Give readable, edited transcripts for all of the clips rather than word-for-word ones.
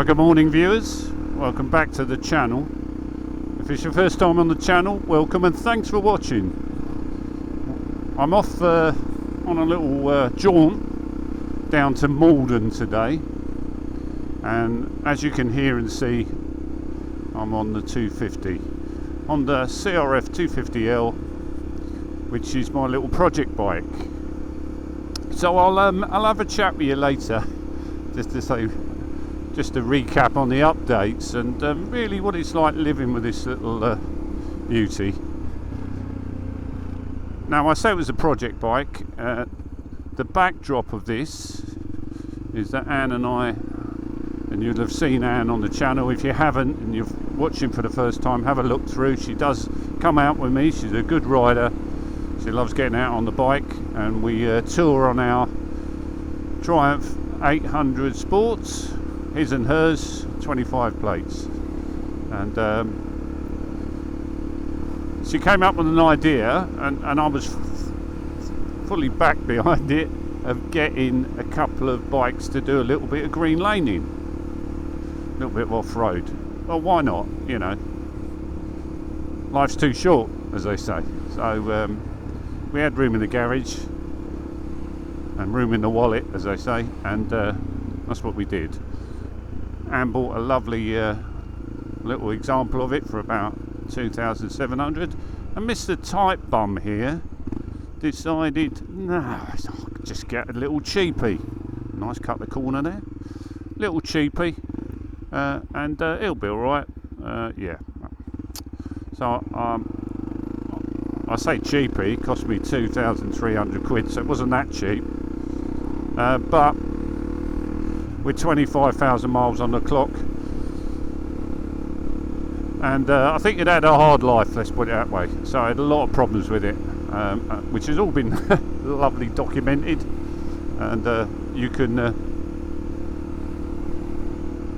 Well, good morning viewers, welcome back to the channel. If it's your first time on the channel, welcome and thanks for watching. I'm off on a little jaunt down to Maldon today, and as you can hear and see, I'm on the 250 Honda CRF 250L, which is my little project bike. So I'll have a chat with you later, just to recap on the updates and really what it's like living with this little beauty. Now, I say it was a project bike. The backdrop of this is that Anne and I, and you'll have seen Anne on the channel. If you haven't and you're watching for the first time, have a look through. She does come out with me. She's a good rider. She loves getting out on the bike, and we tour on our Triumph 800 Sports, his and hers, 25 plates. And she came up with an idea, and I was fully back behind it, of getting a couple of bikes to do a little bit of green laning, a little bit of off-road. Well, why not, you know, life's too short, as they say. So we had room in the garage and room in the wallet, as they say, and that's what we did. Anne bought a lovely little example of it for about 2,700, and Mr. Tight Bum here decided, no, I'll just get a little cheapie. Nice cut the corner there, little cheapie, and it'll be alright. Yeah, so I say cheapie, it cost me 2,300 quid, so it wasn't that cheap, but with 25,000 miles on the clock, and I think it had a hard life, let's put it that way. So I had a lot of problems with it, which has all been lovely documented, and you can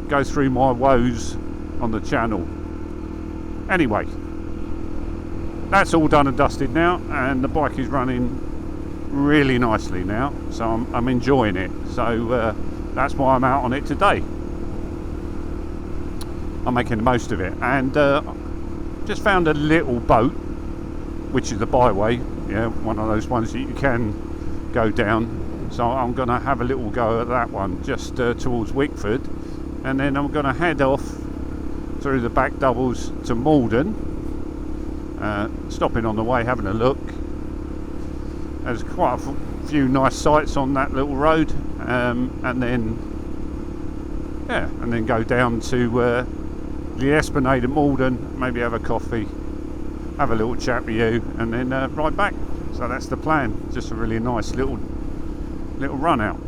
go through my woes on the channel. Anyway, that's all done and dusted now, and the bike is running really nicely now, so I'm enjoying it. So that's why I'm out on it today. I'm making the most of it, and just found a little boat, which is the Byway, yeah, one of those ones that you can go down. So I'm going to have a little go at that one, just towards Wickford, and then I'm going to head off through the back doubles to Maldon, stopping on the way, having a look. There's quite a few nice sights on that little road, and then go down to the Esplanade at Maldon, maybe have a coffee, have a little chat with you, and then ride back. So that's the plan. Just a really nice little run out.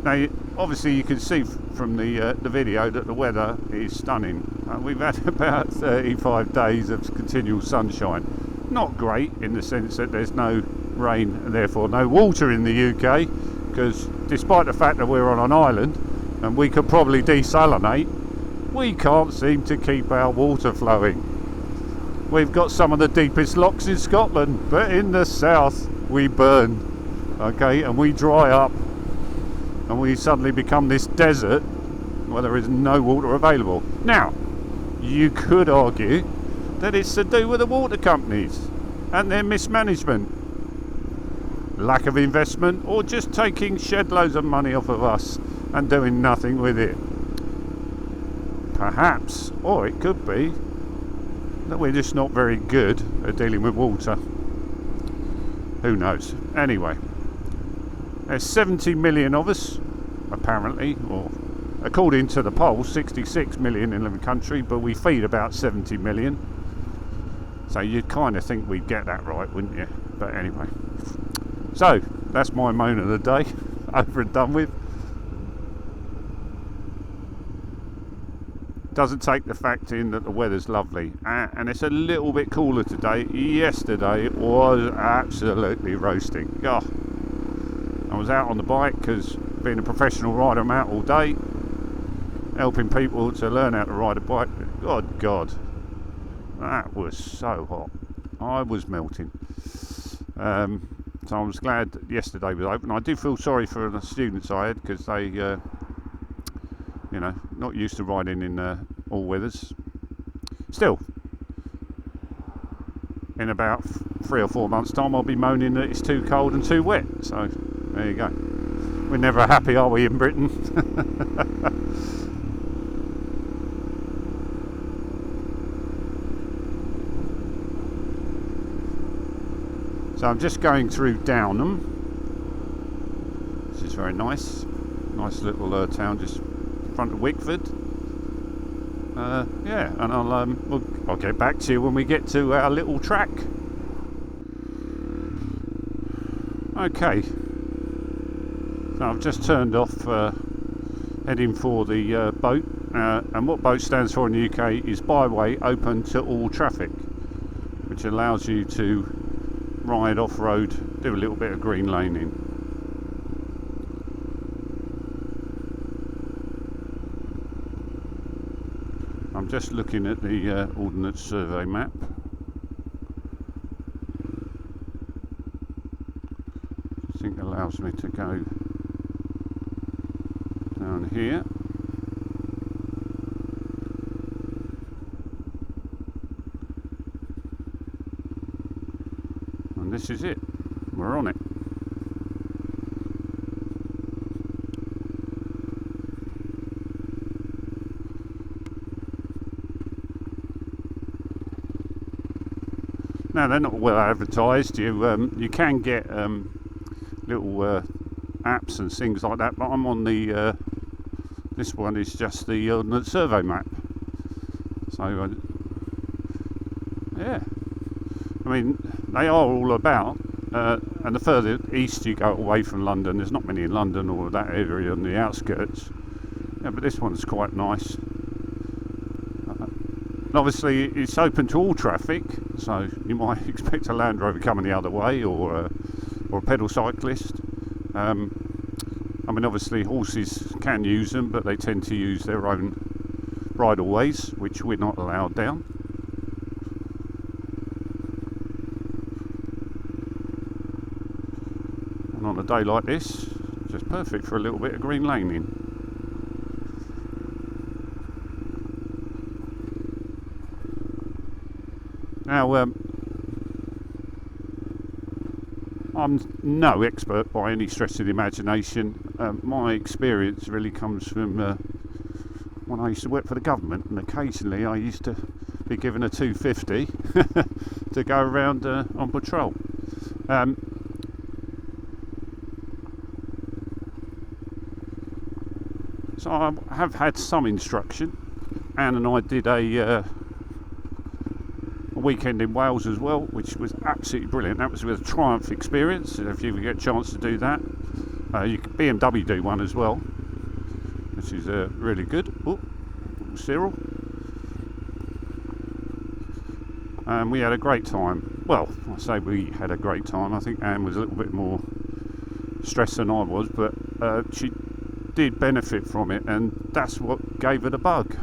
Now, obviously, you can see from the video that the weather is stunning. We've had about 35 days of continual sunshine. Not great in the sense that there's no rain and therefore no water in the UK, because despite the fact that we're on an island and we could probably desalinate, we can't seem to keep our water flowing. We've got some of the deepest lochs in Scotland, but in the south we burn, okay, and we dry up, and we suddenly become this desert where there is no water available. Now, you could argue that it's to do with the water companies and their mismanagement, lack of investment, or just taking shed loads of money off of us and doing nothing with it. Perhaps, or it could be that we're just not very good at dealing with water. Who knows? Anyway, there's 70 million of us, apparently, or according to the poll, 66 million in the country, but we feed about 70 million. So you'd kind of think we'd get that right, wouldn't you? But anyway, so that's my moan of the day, over and done with. Doesn't take the fact in that the weather's lovely, and it's a little bit cooler today. Yesterday was absolutely roasting. Oh, I was out on the bike because, being a professional rider, I'm out all day helping people to learn how to ride a bike. God, that was so hot. I was melting. So I was glad that yesterday was open. I do feel sorry for the students I had, because they you know, not used to riding in all weathers. Still, in about 3 or 4 months' time, I'll be moaning that it's too cold and too wet. So there you go. We're never happy, are we, in Britain? So I'm just going through Downham, which is very nice. Nice little town just in front of Wickford. Yeah, and I'll get back to you when we get to our little track. Okay, so I've just turned off, heading for the boat, and what boat stands for in the UK is Byway, open to all traffic, which allows you to ride off-road, do a little bit of green laning. I'm just looking at the Ordnance Survey map. I think it allows me to go down here. And this is it. We're on it. Now they're not well advertised. You can get little apps and things like that, but I'm on the this one is just the Ordnance Survey map. So yeah, I mean they are all about, and the further east you go away from London, there's not many in London or that area on the outskirts. Yeah, but this one's quite nice. And obviously it's open to all traffic, so you might expect a Land Rover coming the other way, or a pedal cyclist. I mean, obviously horses can use them, but they tend to use their own bridleways, which we're not allowed down. And on a day like this, just perfect for a little bit of green laning. Now, I'm no expert by any stretch of the imagination. My experience really comes from when I used to work for the government, and occasionally I used to be given a 250 to go around on patrol. So I have had some instruction. Anne and I did a weekend in Wales as well, which was absolutely brilliant. That was with a Triumph experience. If you get a chance to do that, you can BMW do one as well, which is really good. Oh, Cyril. And we had a great time. Well, I say we had a great time. I think Anne was a little bit more stressed than I was, but she did benefit from it, and that's what gave her the bug.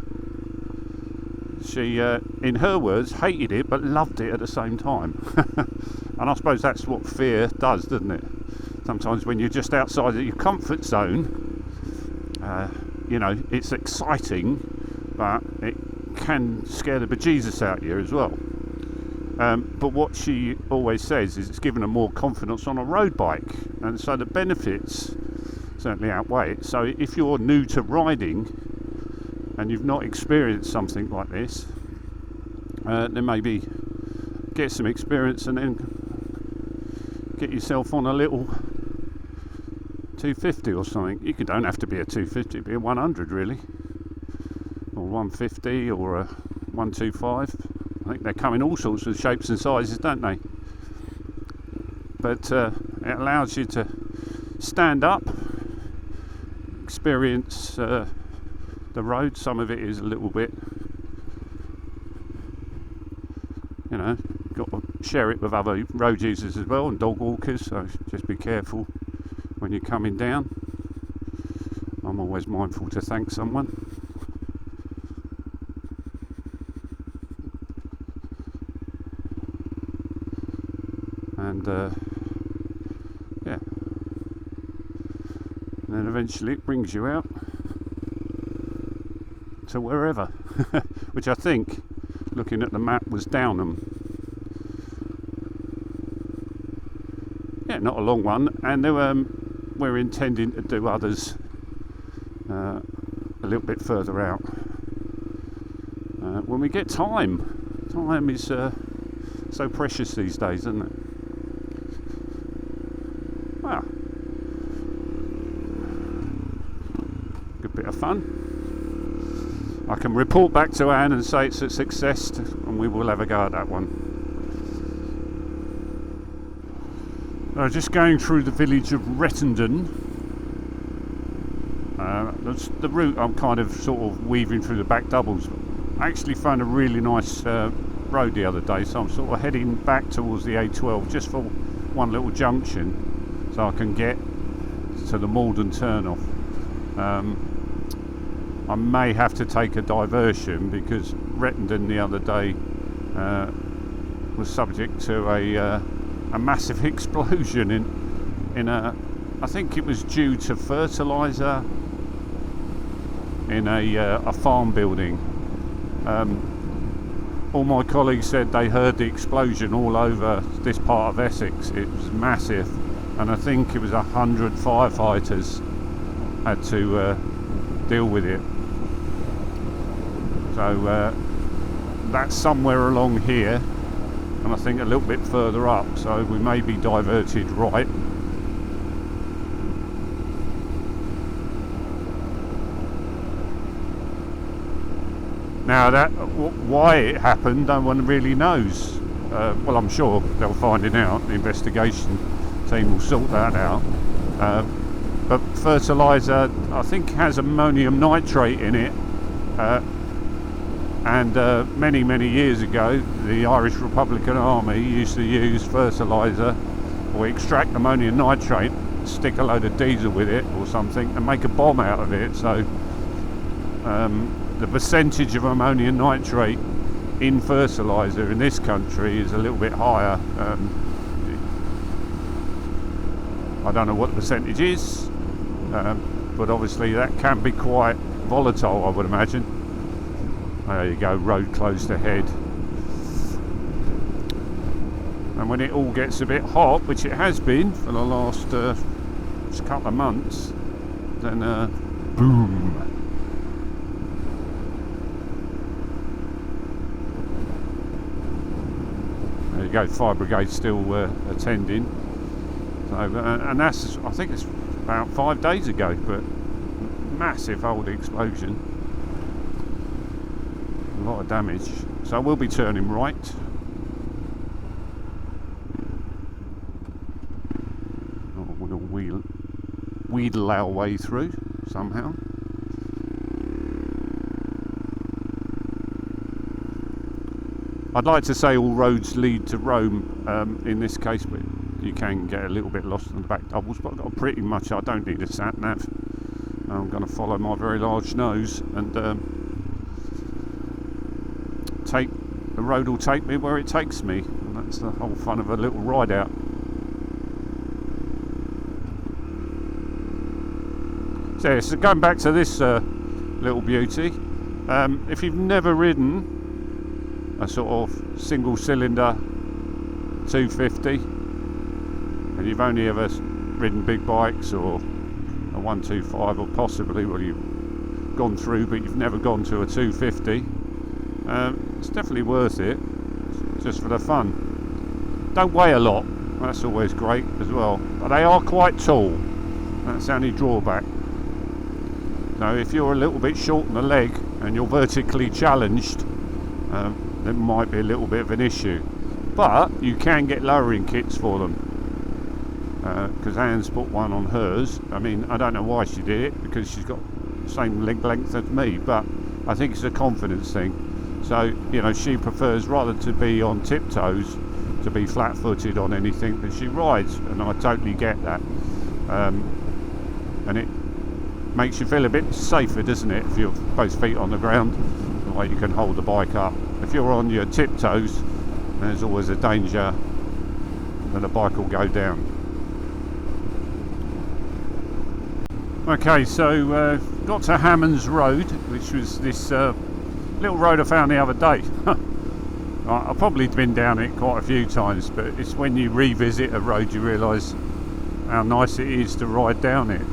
She, in her words, hated it but loved it at the same time. And I suppose that's what fear does, doesn't it? Sometimes when you're just outside of your comfort zone, you know, it's exciting, but it can scare the bejesus out of you as well. But what she always says is it's given her more confidence on a road bike, and so the benefits certainly outweigh it. So if you're new to riding and you've not experienced something like this, then maybe get some experience and then get yourself on a little 250 or something. You don't have to be a 250, it'd be a 100 really, or 150 or a 125. I think they come in all sorts of shapes and sizes, don't they? But it allows you to stand up, experience the road. Some of it is a little bit, you know, got to share it with other road users as well, and dog walkers, so just be careful when you're coming down. I'm always mindful to thank someone. And yeah, and then eventually it brings you out to wherever, which I think, looking at the map, was Downham. Yeah, not a long one, and we're intending to do others a little bit further out when we get time. Time is so precious these days, isn't it? Well, good bit of fun. I can report back to Anne and say it's a success, and we will have a go at that one. Just going through the village of Rettendon. That's the route I'm kind of sort of weaving through the back doubles. I actually found a really nice road the other day, so I'm sort of heading back towards the A12 just for one little junction, so I can get to the Maldon turn-off. I may have to take a diversion because Rettendon the other day was subject to a massive explosion in a, I think it was due to fertiliser in a farm building. All my colleagues said they heard the explosion all over this part of Essex. It was massive, and I think it was 100 firefighters had to deal with it. So that's somewhere along here, and I think a little bit further up, so we may be diverted right. Now why it happened, no one really knows. Well, I'm sure they'll find it out. The investigation team will sort that out. But fertiliser, I think, has ammonium nitrate in it. And many years ago, the Irish Republican Army used to use fertiliser or extract ammonium nitrate, stick a load of diesel with it or something, and make a bomb out of it. So the percentage of ammonium nitrate in fertiliser in this country is a little bit higher. I don't know what the percentage is, but obviously that can be quite volatile, I would imagine. There you go, road closed ahead. And when it all gets a bit hot, which it has been for the last couple of months, then boom. There you go, fire brigade still attending. So, and that's, I think it's about 5 days ago, but massive old explosion. A lot of damage, so we'll be turning right. We'll wheedle our way through somehow. I'd like to say all roads lead to Rome in this case, but you can get a little bit lost in the back doubles, but I've got pretty much, I don't need a sat nav. I'm going to follow my very large nose, and the road will take me where it takes me, and that's the whole fun of a little ride out. So going back to this little beauty, if you've never ridden a sort of single cylinder 250 and you've only ever ridden big bikes or a 125, or possibly, well, you've gone through but you've never gone to a 250, it's definitely worth it, just for the fun. Don't weigh a lot, that's always great as well, but they are quite tall, that's the only drawback. So if you're a little bit short on the leg and you're vertically challenged, there might be a little bit of an issue, but you can get lowering kits for them, because Anne's put one on hers. I mean, I don't know why she did it, because she's got the same leg length as me, but I think it's a confidence thing. So, you know, she prefers rather to be on tiptoes to be flat-footed on anything that she rides, and I totally get that. And it makes you feel a bit safer, doesn't it, if you're both feet on the ground, the way you can hold the bike up. If you're on your tiptoes, there's always a danger that the bike will go down. Okay, so got to Hammond's Road, which was this little road I found the other day. I've probably been down it quite a few times, but it's when you revisit a road you realise how nice it is to ride down it.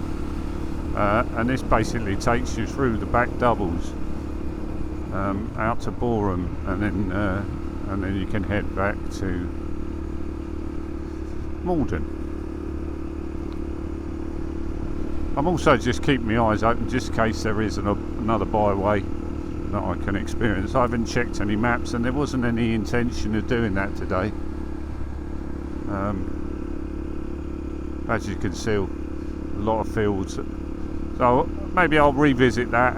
And this basically takes you through the back doubles out to Boreham, and then you can head back to Maldon. I'm also just keeping my eyes open just in case there is another byway that I can experience. I haven't checked any maps, and there wasn't any intention of doing that today. As you can see, a lot of fields, so maybe I'll revisit that.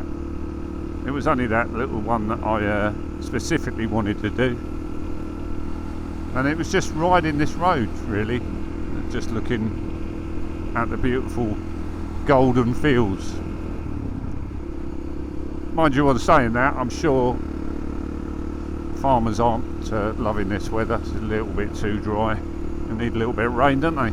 It was only that little one that I specifically wanted to do, and it was just riding this road really, just looking at the beautiful golden fields. Mind you, while saying that, I'm sure farmers aren't loving this weather. It's a little bit too dry. They need a little bit of rain, don't they?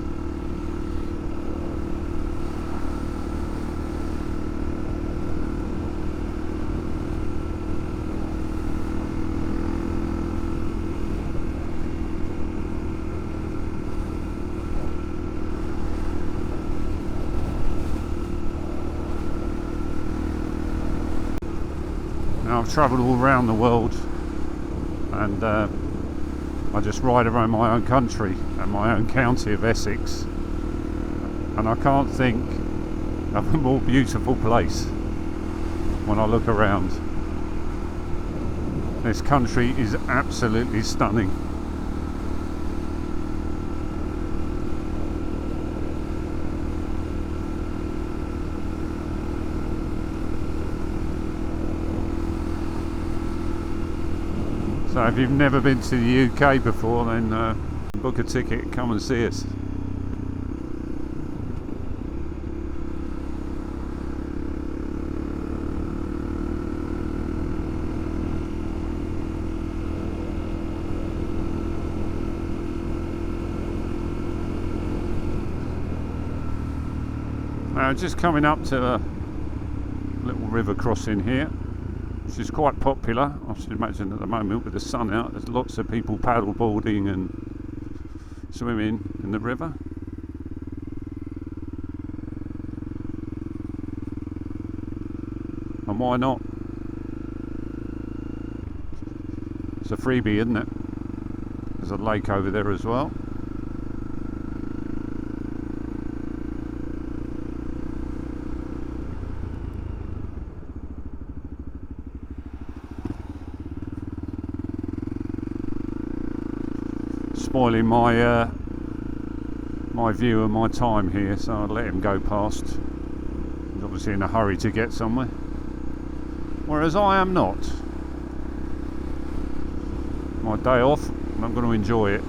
Now, I've travelled all around the world, and I just ride around my own country and my own county of Essex, and I can't think of a more beautiful place when I look around. This country is absolutely stunning. So if you've never been to the UK before, then book a ticket and come and see us. Now, just coming up to a little river crossing here, which is quite popular. I should imagine at the moment with the sun out, there's lots of people paddle boarding and swimming in the river. And why not? It's a freebie, isn't it? There's a lake over there as well. Spoiling my my view and my time here, so I'll let him go past. He's obviously in a hurry to get somewhere, whereas I am not. My day off, and I'm going to enjoy it.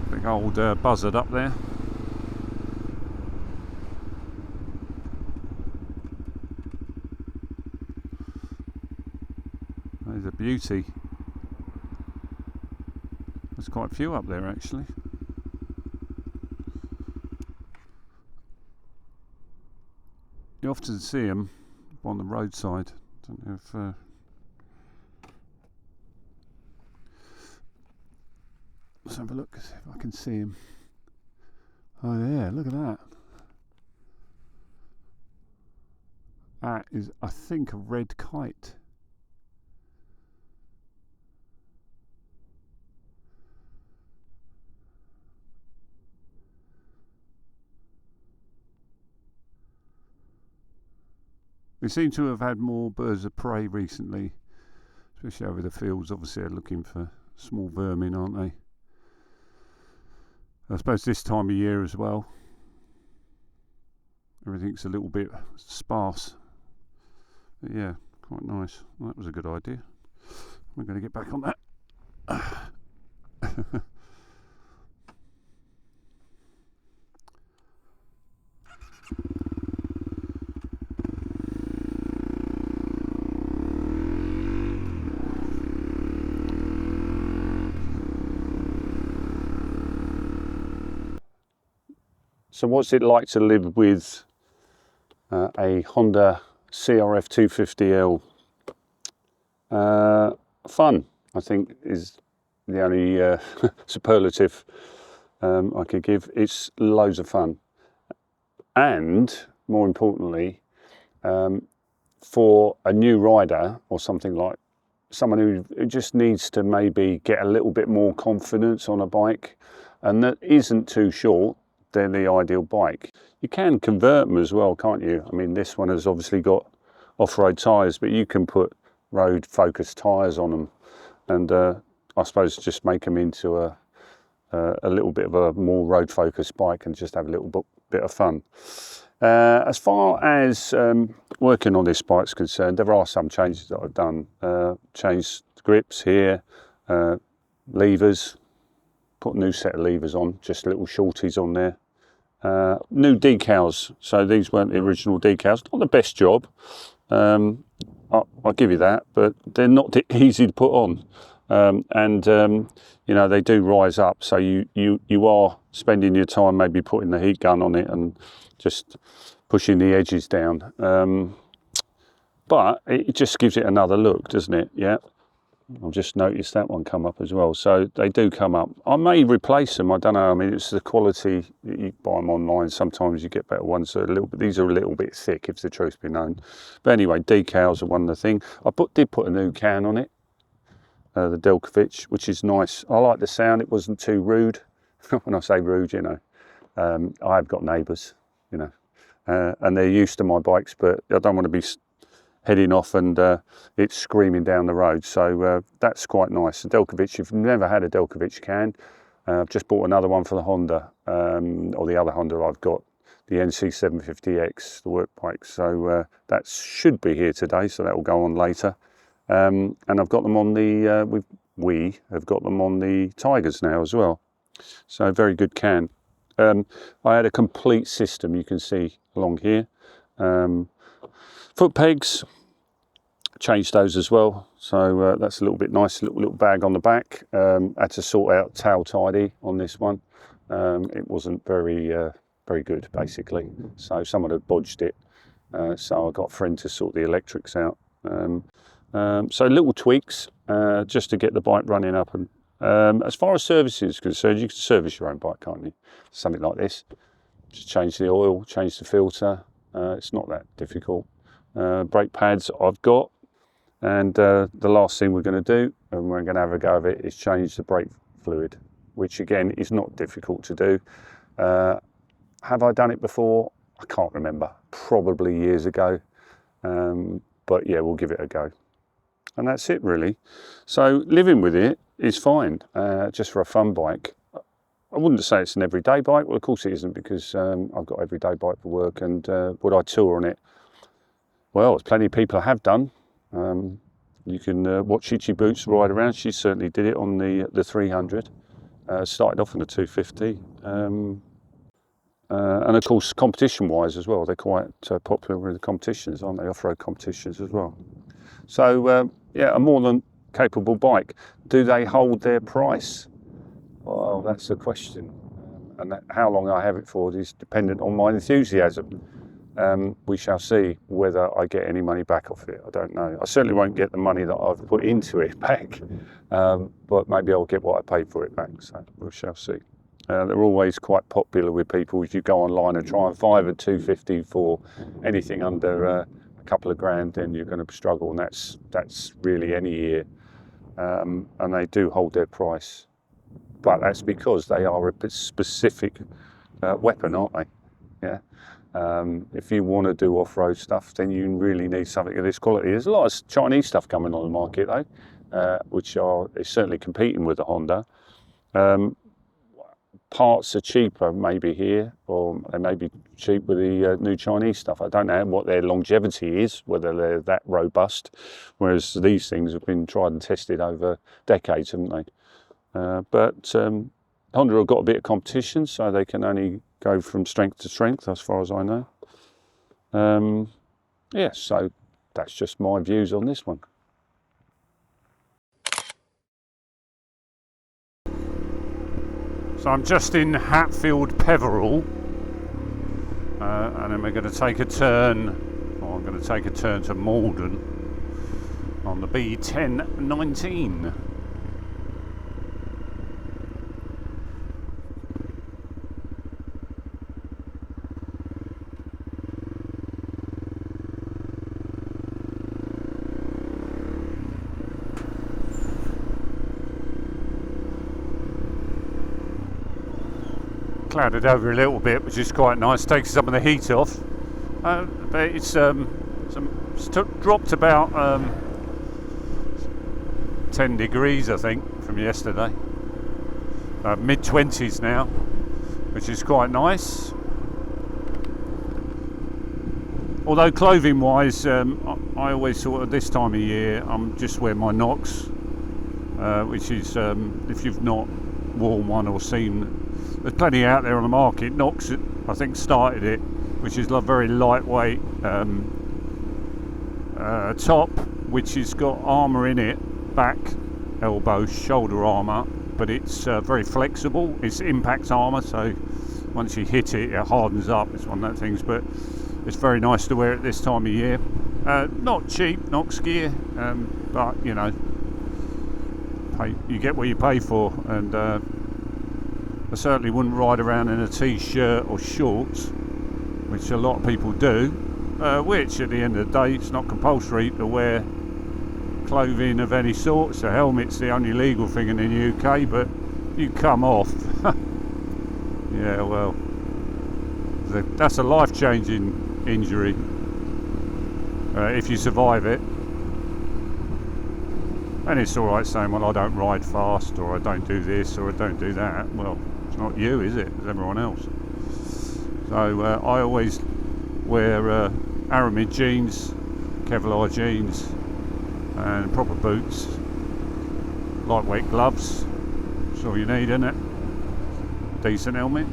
Big old buzzard up there. There's a beauty. There's quite a few up there actually. You often see them on the roadside. Don't know if let's have a look, see if I can see him. Oh yeah, look at that. That is, I think, a red kite. We seem to have had more birds of prey recently, especially over the fields. Obviously they're looking for small vermin, aren't they? I suppose this time of year as well, everything's a little bit sparse. But yeah, quite nice. Well, that was a good idea. We're going to get back on that. So what's it like to live with a Honda CRF 250L? Fun, I think, is the only superlative I could give. It's loads of fun. And more importantly, for a new rider or something, like someone who just needs to maybe get a little bit more confidence on a bike and that isn't too short, they're the ideal bike. You can convert them as well, can't you? I mean, this one has obviously got off-road tyres, but you can put road focused tyres on them and I suppose just make them into a little bit of a more road focused bike and just have a little bit of fun. As far as working on this bike is concerned, there are some changes that I've done. Changed grips here, levers, put a new set of levers on, just little shorties on there. New decals, so these weren't the original decals. Not the best job, I'll give you that, but they're not easy to put on. You know, they do rise up, so you are spending your time maybe putting the heat gun on it and just pushing the edges down. But it just gives it another look, doesn't it? Yeah. I've just noticed that one come up as well. So they do come up. I may replace them. I don't know. I mean, it's the quality. You buy them online. Sometimes you get better ones. So these are a little bit thick, if the truth be known. But anyway, decals are one of the things. I did put a new can on it, the Delkovich, which is nice. I like the sound. It wasn't too rude. When I say rude, you know, I have got neighbours, you know, and they're used to my bikes, but I don't want to be heading off and it's screaming down the road. So that's quite nice. The Delkovich, if you've never had a Delkovich can, I've just bought another one for the Honda, or the other Honda I've got, the NC 750X, the work bike. So that should be here today, so that will go on later. And I've got them on the, we have got them on the Tigers now as well. So very good can. I had a complete system, you can see along here. Foot pegs, changed those as well, so that's a little bit nice, little bag on the back. Had to sort out tail tidy on this one. It wasn't very good, basically, so someone had bodged it, so I got a friend to sort the electrics out. So little tweaks just to get the bike running up. And as far as servicing is concerned, you can service your own bike, can't you? Something like this, just change the oil, change the filter. It's not that difficult. Brake pads I've got, and the last thing we're going to do, and we're going to have a go of it, is change the brake fluid, which again is not difficult to do. Have I done it before? I can't remember, probably years ago, but yeah, we'll give it a go. And that's it really. So living with it is fine, just for a fun bike. I wouldn't say it's an everyday bike. Well, of course it isn't, because I've got an everyday bike for work. And would I tour on it? Well, as plenty of people have done. You can watch Itchy Boots ride around. She certainly did it on the 300. Started off on the 250. And of course, competition-wise as well, they're quite popular with the competitions, aren't they? Off-road competitions as well. So yeah, a more than capable bike. Do they hold their price? Well, that's the question. And how long I have it for is dependent on my enthusiasm. We shall see whether I get any money back off it. I don't know. I certainly won't get the money that I've put into it back, but maybe I'll get what I paid for it back. So we shall see. They're always quite popular with people. If you go online and try and find a 250 for anything under a couple of grand, then you're going to struggle, and that's really any year. And they do hold their price, but that's because they are a specific weapon, aren't they? Yeah. If you want to do off-road stuff, then you really need something of this quality. There's a lot of Chinese stuff coming on the market though, which is certainly competing with the Honda. Parts are cheaper maybe here, or they may be cheap with the new Chinese stuff. I don't know what their longevity is, whether they're that robust, whereas these things have been tried and tested over decades, haven't they? But Honda have got a bit of competition, so they can only go from strength to strength as far as I know. Yeah, so that's just my views on this one. So I'm just in Hatfield Peveril, and then we're going to take a turn, or I'm going to take a turn to Maldon on the B1019. Clouded over a little bit, which is quite nice, takes some of the heat off, but it's dropped about 10 degrees I think from yesterday, mid-20s now, which is quite nice. Although clothing wise, I always sort of this time of year I'm just wear my Knox, which is, if you've not worn one or seen, there's plenty out there on the market. Knox, I think, started it, which is a very lightweight top, which has got armour in it, back, elbow, shoulder armour, but it's very flexible. It's impact armour, so once you hit it, it hardens up. It's one of those things, but it's very nice to wear it this time of year. Not cheap, Knox gear, but you know, you get what you pay for, and I certainly wouldn't ride around in a t-shirt or shorts, which a lot of people do, which at the end of the day it's not compulsory to wear clothing of any sort. So helmet's the only legal thing in the UK, but you come off. Yeah, well, that's a life-changing injury if you survive it. And it's alright saying, well, I don't ride fast, or I don't do this, or I don't do that. Well, it's not you, is it? It's everyone else. So I always wear Aramid jeans, Kevlar jeans, and proper boots, lightweight gloves. That's all you need, isn't it? Decent helmet.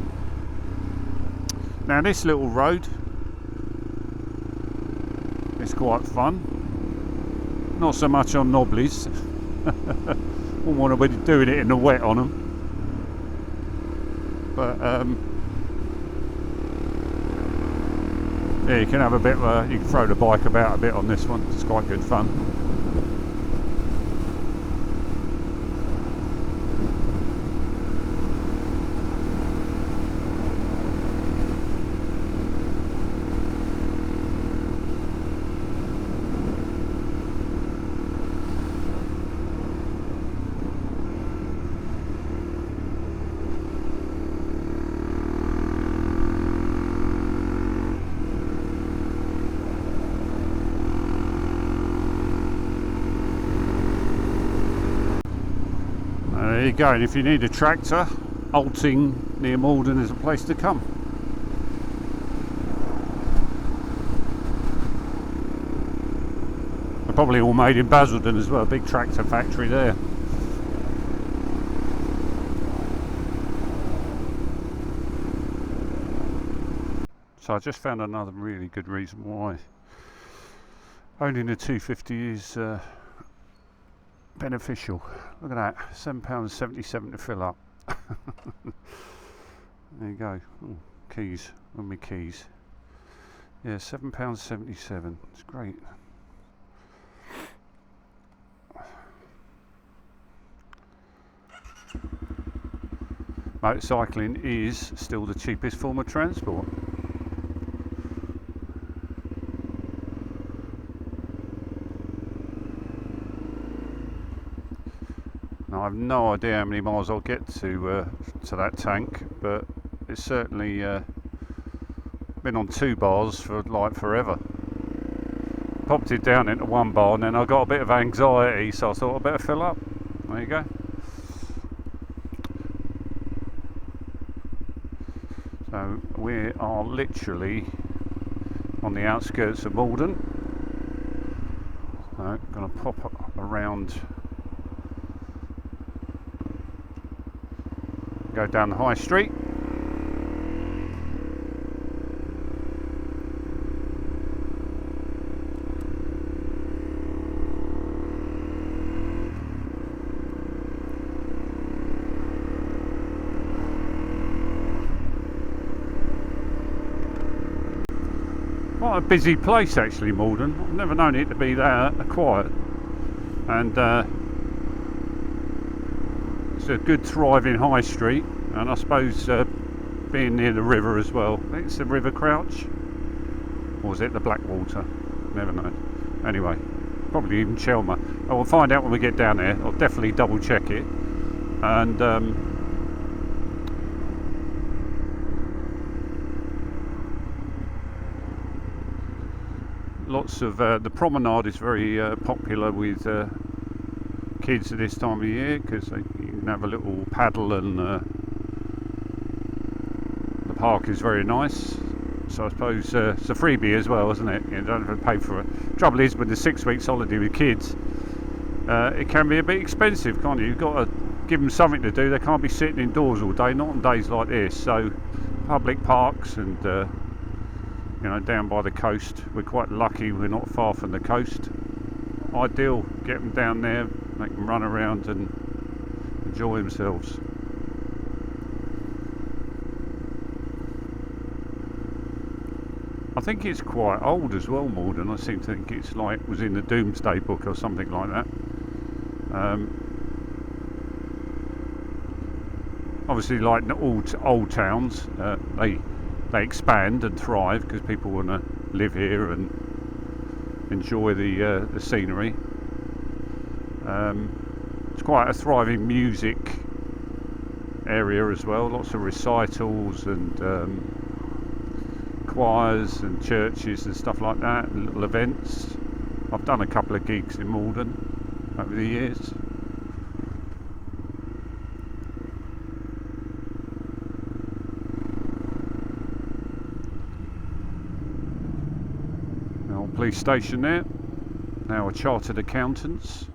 Now this little road is quite fun. Not so much on knobblies. Wouldn't want to be doing it in the wet on them. But yeah, you can have a bit. You can throw the bike about a bit on this one. It's quite good fun. There you go, and if you need a tractor, Alting near Maldon is a place to come. They're probably all made in Basildon as well, a big tractor factory there. So I just found another really good reason why owning a 250 is beneficial. Look at that, £7.77 to fill up. There you go. Ooh, keys, on my keys. Yeah, £7.77. It's great. Motorcycling is still the cheapest form of transport. I have no idea how many miles I'll get to that tank, but it's certainly been on 2 bars for like forever. Popped it down into 1 bar and then I got a bit of anxiety, so I thought I'd better fill up. There you go. So we are literally on the outskirts of Maldon. So going to pop around, go down the high street. Quite a busy place actually, Maldon. I've never known it to be that quiet, and it's a good thriving high street, and I suppose being near the river as well. I think it's the River Crouch, or is it the Blackwater? Never know. Anyway, probably even Chelmer. I will find out when we get down there. I'll definitely double check it, and lots of the promenade is very popular with kids at this time of year, because you can have a little paddle, and the park is very nice. So I suppose it's a freebie as well, isn't it? You don't have to pay for it. Trouble is, with the 6 weeks holiday with kids, it can be a bit expensive, can't you? You've got to give them something to do. They can't be sitting indoors all day, not on days like this. So public parks, and you know, down by the coast. We're quite lucky we're not far from the coast. Ideal, get them down there, make them run around and enjoy themselves. I think it's quite old as well, Maldon. I seem to think it's like was in the Doomsday Book or something like that. Obviously, like all old towns, they expand and thrive because people want to live here and enjoy the scenery. It's quite a thriving music area as well. Lots of recitals and choirs and churches and stuff like that, and little events. I've done a couple of gigs in Maldon over the years. The old police station there, now a chartered accountants.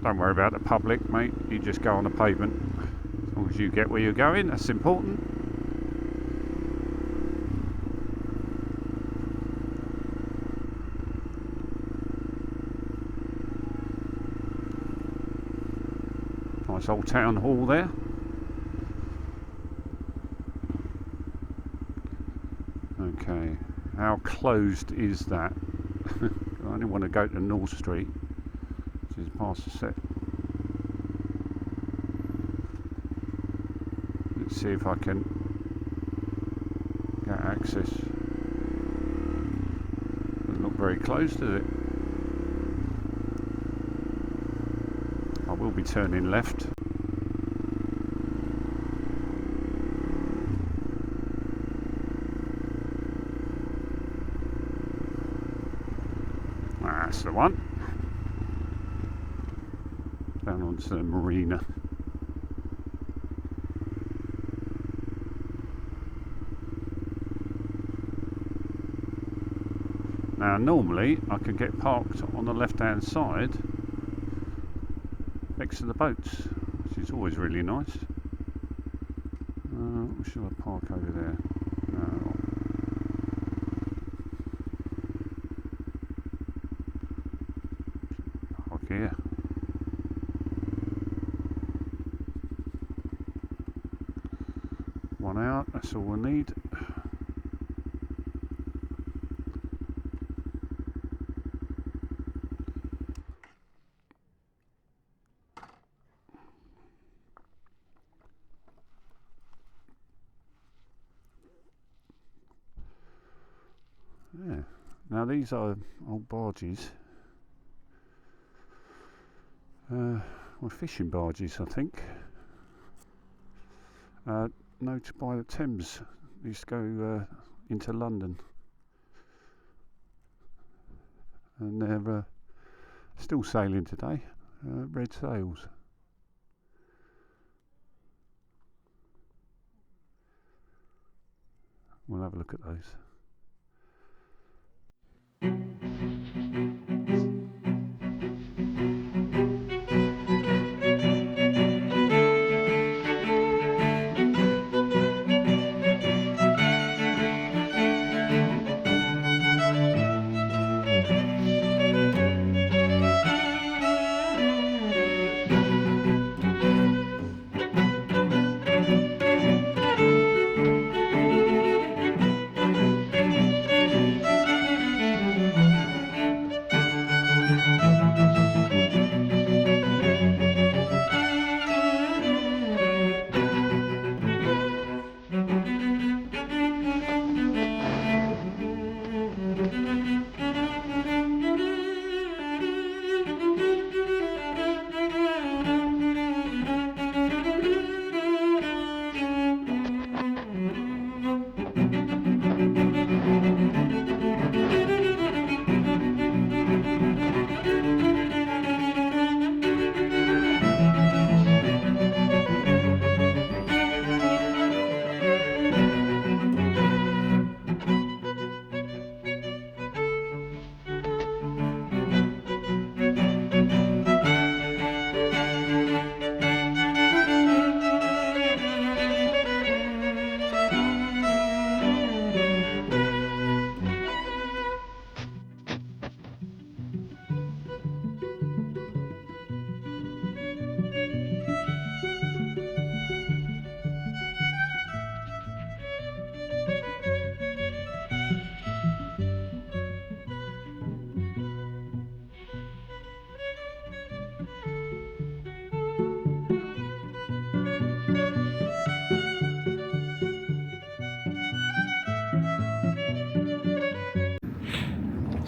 Don't worry about the public, mate. You just go on the pavement. As long as you get where you're going, that's important. Nice old town hall there. Okay, how closed is that? I only want to go to North Street, which is past the set. Let's see if I can get access. Doesn't look very close, does it? I will be turning left. That's the one. Down onto the marina. Now normally I can get parked on the left hand side next to the boats, which is always really nice. Should I park over there? No. Park here. One out, that's all we need. Yeah. Now these are old barges. Well, fishing barges, I think. Noted by the Thames. Used to go into London, and they're still sailing today. Red sails. We'll have a look at those.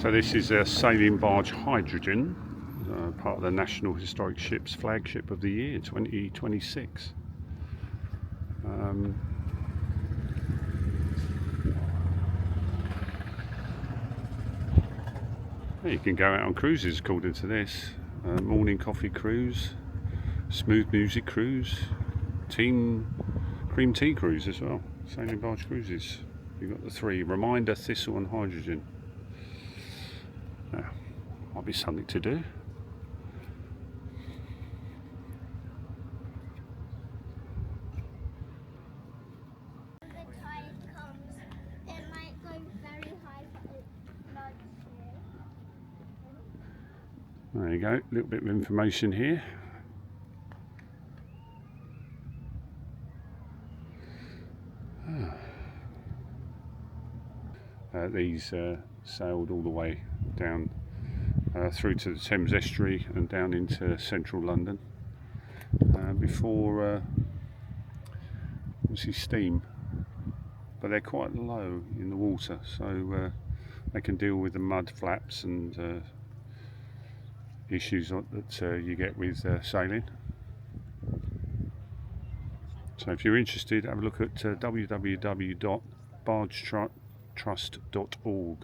So this is a sailing barge Hydrogen, part of the National Historic Ships Flagship of the Year 2026. You can go out on cruises according to this. Morning coffee cruise, smooth music cruise, cream tea cruise as well. Sailing barge cruises. You've got the three: Reminder, Thistle and Hydrogen. Might be something to do. There you go, a little bit of information here. These sailed all the way down through to the Thames Estuary and down into central London before obviously steam, but they're quite low in the water, so they can deal with the mud flaps and issues that you get with sailing. So if you're interested, have a look at www.bargetrust.org.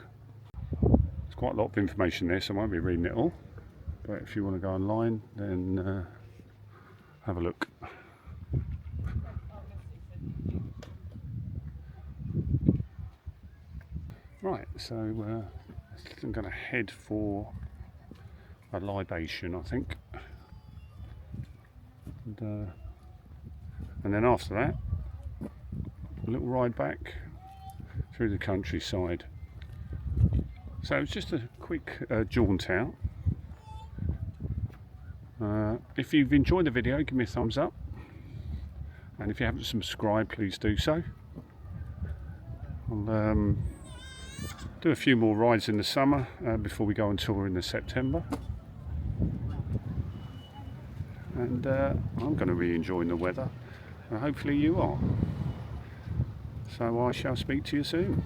There's quite a lot of information there, so I won't be reading it all, but if you want to go online, then have a look. Right, so I'm going to head for a libation, I think, and then after that a little ride back through the countryside. So it's just a quick jaunt out. If you've enjoyed the video, give me a thumbs up, and if you haven't subscribed, please do so. I'll do a few more rides in the summer before we go on tour in the September. And I'm going to be enjoying the weather, and hopefully you are. So I shall speak to you soon.